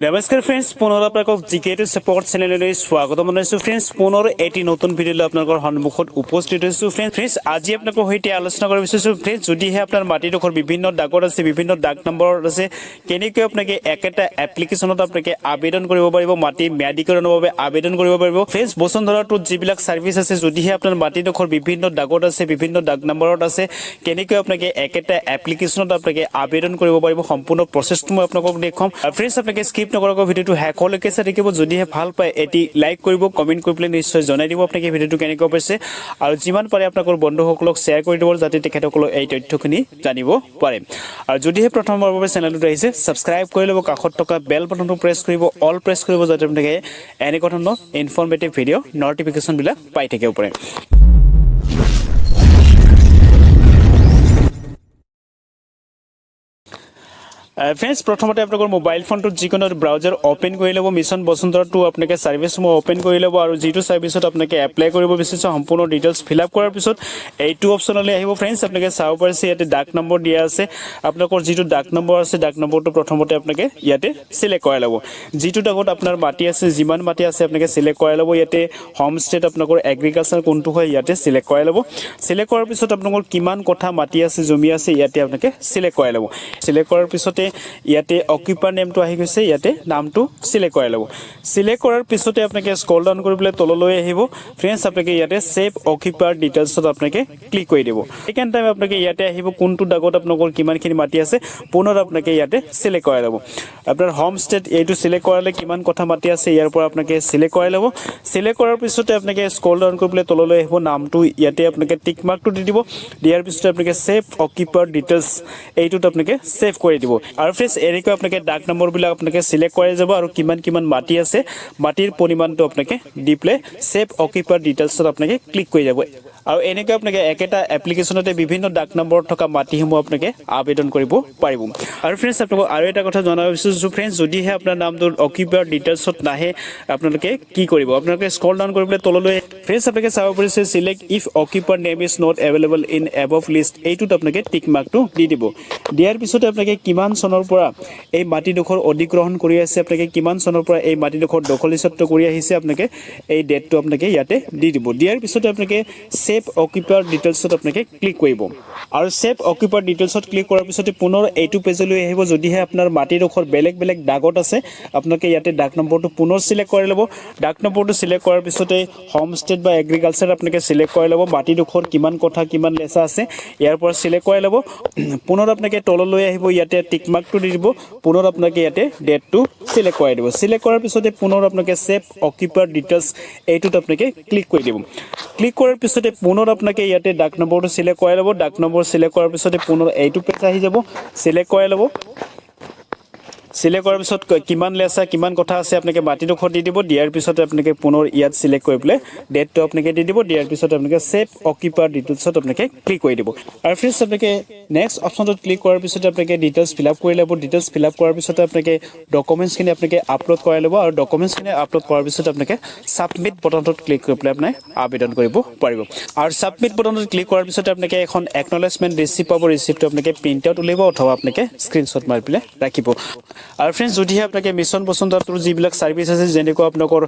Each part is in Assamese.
নমস্কাৰ ফ্ৰেন্ডছ পুনৰ আপোনালোকক জিকেটো সাপোৰ্ট চেনেললৈ স্বাগতম জনাইছো ফ্ৰেন্ডছ পুনৰ এটি নতুন ভিডিঅ' আপোনালোকৰ সন্মুখত উপস্থিত হৈছো ফ্ৰেন্ডছ আজি আপোনালোকৰ সৈতে আলোচনা কৰিব বিচাৰিছো ফ্ৰেন্ডছ যদিহে আপোনাৰ মাটিডোখৰ বিভিন্ন দাগত আছে বিভিন্ন দাগ নম্বৰত আছে কেনেকৈ আপোনালোকে একেটা এপ্লিকেশ্যনত আপোনালোকে আবেদন কৰিব পাৰিব মাটি ম্যাদীকৰণৰ বাবে আবেদন কৰিব পাৰিব ফ্ৰেন্ডছ বসুন্ধৰাটোত যিবিলাক সাৰ্ভিস আছে যদিহে আপোনাৰ মাটিডোখৰ বিভিন্ন দাগত আছে বিভিন্ন দাগ নম্বৰত আছে কেনেকৈ আপোনালোকে একেটা এপ্লিকেশ্যনত আপোনালোকে আবেদন কৰিব পাৰিব সম্পূৰ্ণ প্ৰচেছটো মই আপোনালোকক দেখুৱাম ফ্ৰেন্ডছ আপোনালোকে স্কিপ নকৰাকৈ ভিডিঅ'টো শেষলৈকে চাই থাকিব যদিহে ভাল পায় এটি লাইক কৰিব কমেন্ট কৰি পেলাই নিশ্চয় জনাই দিব আপোনালোকে ভিডিঅ'টো কেনেকৈ পাইছে আৰু যিমান পাৰে আপোনালোকৰ বন্ধুসকলক শ্বেয়াৰ কৰি দিব যাতে তেখেতসকলে এই তথ্যখিনি জানিব পাৰে আৰু যদিহে প্ৰথমবাৰৰ বাবে চেনেলটো আহিছে সাবস্ক্ৰাইব কৰি ল'ব কাষত থকা বেল বাটনটো প্ৰেছ কৰিব অল প্ৰেছ কৰিব যাতে আপোনালোকে এনে ধৰণৰ ইনফৰমেটিভ ভিডিঅ' নটিফিকেশ্যন বিলাক পাই থাকিব পাৰে फ्रेंड्स प्रथमते आपनकर मोबाइल फोन तो जिकोनो ब्राउजार ओपन কৰি লব মিশন বসুন্ধৰা টু আপোনাকে সাৰ্ভিস মো ওপেন কৰি লব আৰু যেটো সাৰ্ভিসত আপোনাকে এপ্লাই কৰিব বিচাৰিছে সম্পূৰ্ণ ডিটেইলস ফিল আপ কৰাৰ পিছত এইটো অপচনলৈ আহিব फ्रेंड्स আপোনাকে চাও পাৰিছে ইয়াতে ডাক নম্বৰ দিয়া আছে আপোনাকৰ যেটো ডাক নম্বৰ আছে ডাক নম্বৰটো প্ৰথমতে আপোনাকে ইয়াতে সিলেক্ট কৰি লব যেটো ডাকত আপোনাৰ মাটি আছে যিমান মাটি আছে আপোনাকে সিলেক্ট কৰি লব ইয়াতে হোম ষ্টেট আপোনাকৰ এগ্ৰিকালচাৰ কোনটো হয় ইয়াতে সিলেক্ট কৰি লব সিলেক্ট কৰাৰ পিছত আপোনাকৰ কিমান কথা মাটি আছে জমি আছে ইয়াতে আপোনাকে সিলেক্ট কৰি লব সিলেক্ট কৰাৰ পিছতে ইয়াতে অকুপাৰ নেমটো আহি গৈছে ইয়াতে নামটো সিলেক্ট কৰি লব সিলেক্ট কৰাৰ পিছতে আপোনাকে স্ক্ৰল ডাউন কৰি পেলাই তললৈ আহিব फ्रेंड्स আপোনাকে ইয়াতে সেভ অকুপাৰ ডিটেইলছত আপোনাকে ক্লিক কৰি দিব সেকেন্ড টাইম আপোনাকে ইয়াতে আহিব কোনটো দাগত আপোনাকৰ কিমানখিনি মাটি আছে পুনৰ আপোনাকে ইয়াতে সিলেক্ট কৰি লব আপোনাৰ হোম ষ্টেট এইটো সিলেক্ট কৰালে কিমান কথা মাটি আছে ইয়াৰ পৰা আপোনাকে সিলেক্ট কৰি লব সিলেক্ট কৰাৰ পিছতে আপোনাকে স্ক্ৰল ডাউন কৰি পেলাই তললৈ আহিব নামটো ইয়াতে আপোনাকে টিক মাৰ্কটো দি দিব দিয়াৰ পিছতে আপোনাকে সেভ অকুপাৰ ডিটেইলছ এইটোত আপোনাকে সেভ কৰি দিব আৰু फ्रेंड्स এনেকৈ আপোনাকে ডাক নম্বৰ বিলাক আপোনাকে সিলেক্ট কৰি যাব আৰু কিমান মাটি আছে মাটিৰ পৰিমাণটো আপোনাকে দি প্লে সেভ অকুপাৰ ডিটেইলছত আপোনাকে ক্লিক কৰি যাব আৰু এনেকৈ আপোনাকে একেটা এপ্লিকেশ্যনতে বিভিন্ন ডাক নম্বৰ থকা মাটিসমূহ আপোনাকে আবেদন কৰিব পাৰিব আৰু फ्रेंड्स আপোনাক আৰু এটা কথা জনাব বিচাৰিছো फ्रेंड्स যদিহে আপোনাৰ নামটো অকুপাৰ ডিটেইলছত নাহে আপোনালোকে কি কৰিব আপোনালোকে স্ক্ৰল ডাউন কৰি পেলাই তললৈ फ्रेंड्स আপোনালোকে চাব পাৰিছে select if occupation name is not available in above list এইটোত আপোনালোকে টিক মাৰ্কটো দি দিব দিয়াৰ পিছতে আপোনালোকে কিমান চনৰ পৰা এই মাটিডোখৰ অধিগ্ৰহণ কৰি আছে আপোনালোকে কিমান চনৰ পৰা এই মাটিডোখৰ দখলীস্বত্ব কৰি আহিছে আপোনালোকে এই ডেটটো আপোনালোকে ইয়াতে দি দিব দিয়াৰ পিছতে আপোনালোকে সেভ অকুপাৰ ডিটেইলছত আপোনালোকে ক্লিক কৰিব আৰু সেভ অকুপাৰ ডিটেইলছত ক্লিক কৰাৰ পিছতে পুনৰ এইটো পেজলৈ আহিব যদিহে আপোনাৰ মাটিডোখৰ বেলেগ দাগত আছে আপোনালোকে ইয়াতে ডাক নম্বৰটো পুনৰ সিলেক্ট কৰি ল'ব ডাক নম্বৰটো সিলেক্ট কৰাৰ পিছতে হোম ষ্টেট বা এগ্ৰিকালচাৰ আপোনালোকে সিলেক্ট কৰি ল'ব মাটিডোখৰ কিমান কথা কিমান লেচা আছে ইয়াৰ পৰা সিলেক্ট কৰি ল'ব পুনৰ আপোনালোকে তললৈ আহিব ইয়াতে টিক মাৰ্কটো দি দিব পুনৰ আপোনালোকে ইয়াতে ডেটটো সিলেক্ট কৰি দিব সিলেক্ট কৰাৰ পিছতে পুনৰ আপোনালোকে সেভ অকুপাৰ ডিটেইলছ এইটোত আপোনালোকে ক্লিক কৰি দিব ক্লিক কৰাৰ পিছতে পুনৰ আপোনালোকে ইয়াতে ডাক নম্বৰটো সিলেক্ট কৰি ল'ব ডাক নম্বৰ সিলেক্ট কৰাৰ পিছতে পুনৰ এইটো পেজ আহি যাব সিলেক্ট কৰি ল'ব সিলেক্ট কৰাৰ পিছত কিমান লেচা কিমান কথা আছে আপোনালোকে মাটিডোখৰ দি দিব দিয়াৰ পিছতে আপোনালোকে পুনৰ ইয়াত সিলেক্ট কৰি পেলাই ডেটটো আপোনালোকে দি দিব দিয়াৰ পিছত আপোনালোকে সেভ অকুপাৰ ডিটেইলছত আপোনালোকে ক্লিক কৰি দিব আৰু फ्रेंड्स আপোনালোকে নেক্সট অপচনটোত ক্লিক কৰাৰ পিছতে আপোনালোকে ডিটেইলছ ফিল আপ কৰি ল'ব ডিটেইলছ ফিল আপ কৰাৰ পিছতে আপোনালোকে ডকুমেণ্টছখিনি আপোনালোকে আপলোড কৰি ল'ব আৰু ডকুমেণ্টছখিনি আপলোড কৰাৰ পিছত আপোনালোকে সাবমিট বটনটোত ক্লিক কৰি পেলাই আপুনি আবেদন কৰিব পাৰিব আৰু সাবমিট বটনটোত ক্লিক কৰাৰ পিছতে আপোনালোকে এখন একনলেজমেণ্ট ৰিচিপ্ট পাব ৰিচিপ্টটো আপোনালোকে প্ৰিণ্ট আউট উলিয়াব অথবা আপোনালোকে স্ক্ৰীনশ্বট মাৰি পেলাই ৰাখিব আৰু फ्रेंड्स যদিহে আপোনালোকে মিশন বসুন্ধৰাটোৰ যিবিলাক সাৰ্ভিস আছে যেনেকৈ আপোনালোকৰ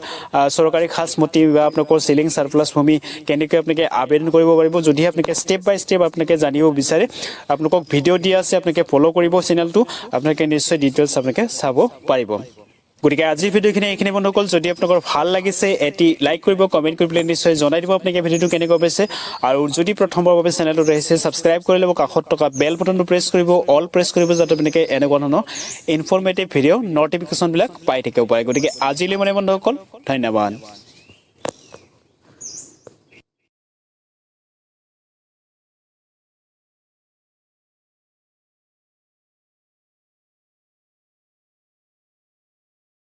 সৰকাৰী খাস মাটি বা আপোনালোকৰ সেলিং সাৰপ্লাস ভূমি কেনেকৈ আপোনালোকে আবেদন কৰিব পাৰিব যদিহে আপোনালোকে স্টেপ বাই স্টেপ আপোনালোকে জানিব বিচাৰে আপোনালোকক ভিডিঅ' দিয়া আছে আপোনালোকে ফলো কৰিব চেনেলটো আপোনালোকে নিশ্চয় ডিটেইলছ আপোনালোকে চাব পাৰিব গতিকে আজি ভিডিঅ'খিনি এইখিনি বন্ধ হ'ল যদি আপোনালোকৰ ভাল লাগিছে এটি লাইক কৰিব কমেন্ট কৰি পেলাই নিশ্চয় জনাই দিব আপোনালোকে ভিডিঅ'টো কেনেকৈ পাইছে আৰু যদি প্ৰথমবাৰৰ বাবে চেনেলটো আহিছে সাবস্ক্ৰাইব কৰি ল'ব কাষত থকা বেল বাটনটো প্ৰেছ কৰিব অল প্ৰেছ কৰিব যাতে আপোনালোকে এনেকুৱা ধৰণৰ ইনফৰমেটিভ ভিডিঅ' নটিফিকেশ্যন বিলাক পাই থাকিব পাৰে গতিকে আজিলৈ বন্ধ হ'ল ধন্যবাদ